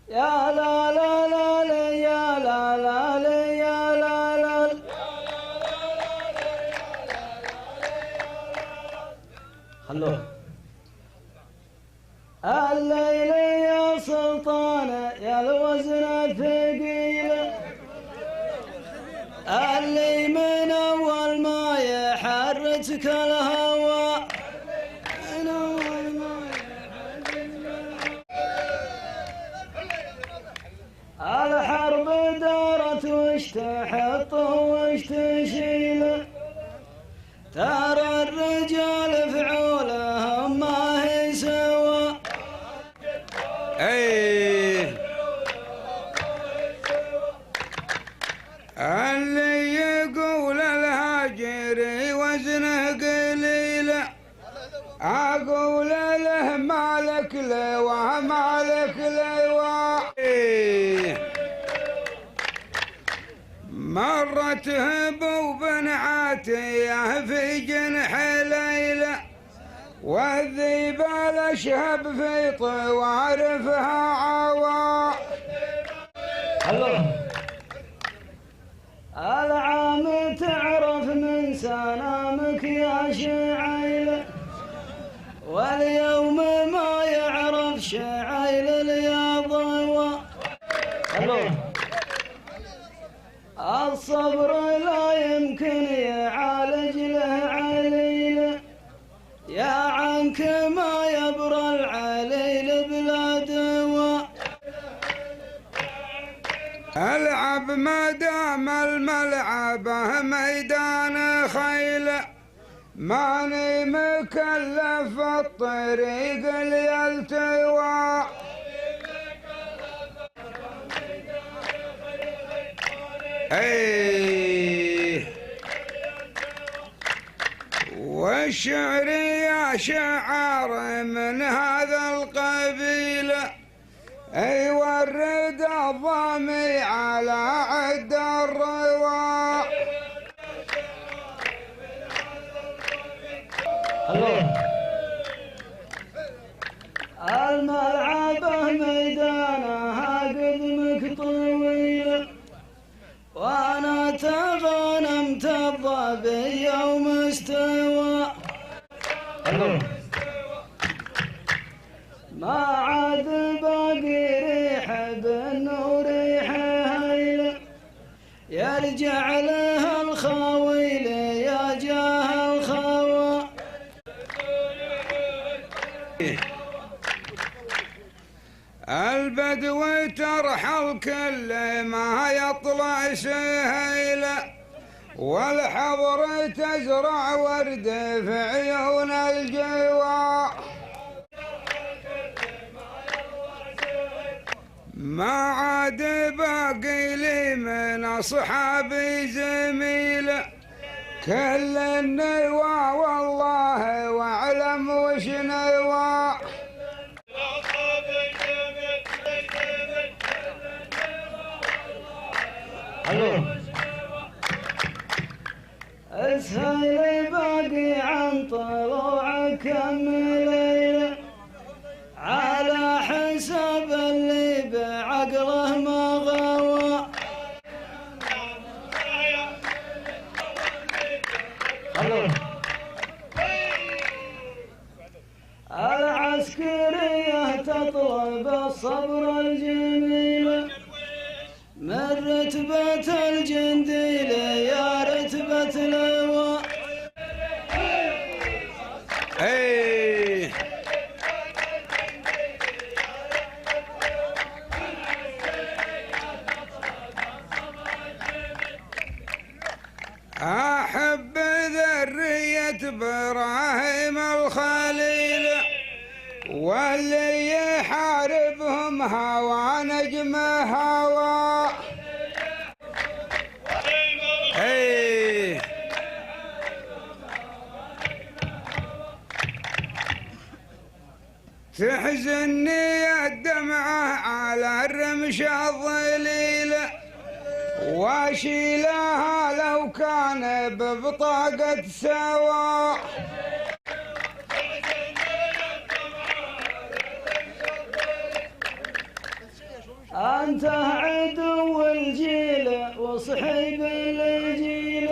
يا لا لا لا لا يا لا لا لا يا لا لا خلوه الليل يا سلطان يا الوزن ثقيل اللي من اول ما يحرتك الهوى الحرب دارت وش تحط وش تشيل ترى الرجال فعولهم ما هي سوا اللي يقول الهاجري وزنه قليل اقول له مالك لواء مالك لواء مرت هبو بن عاتيه في جنح ليلة والذيب الاشهب في طوارفها عوا العام تعرف من سنامك يا شعيل واليوم ما يعرف شعيل يا ضوى الصبر لا يمكن يعالج له عليل يا عنك ما يبرى العليل بلا دواء العب ما دام الملعب ميدان خيل ماني مكلف الطريق ليلتوى والشعر يا شعار من هذا القبيل والرد الضامي على عد الرواء الملعبة ميدانها قدمك طويل وانا تغنمت الظبي يوم استوى ما عاد باقي ريح بالنور ريح هيل يرجع لها الخويل يا جاه الخوى البدو ترحل كل ما يطلع سهيله والحضر تزرع ورد في عيون الجوا ما عاد باقي لي من اصحابي زميله كل النوى والله واعلم وش نوى اسهل باقي عن طلوعك كم ليلة على حساب اللي بعقله ما غوى العسكرية تطلب الصبر الجميل من رتبة الجنديل يا رتبة لواء أحب ذرية إبراهيم الخليل واللي يحاربهم هوى نجم هوى تحزني الدمعة على الرمش الظليل واشيلها لو كان ببطاقة سوا صحيب الجيل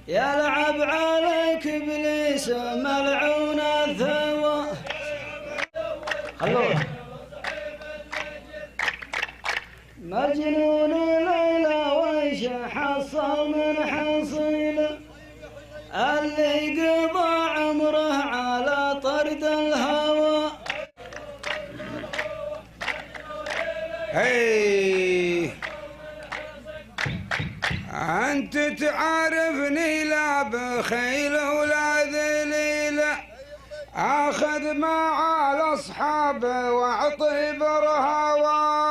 يلعب عليك ابليس ملعون الثوى. خلوه مجنون ليلى ويش حصل من حصيله اللي قضى عمره على طرد الهوى. هي أنت تعرفني لا بخيل ولا ذليلة، آخذ مع الأصحاب وأعطي برهوى.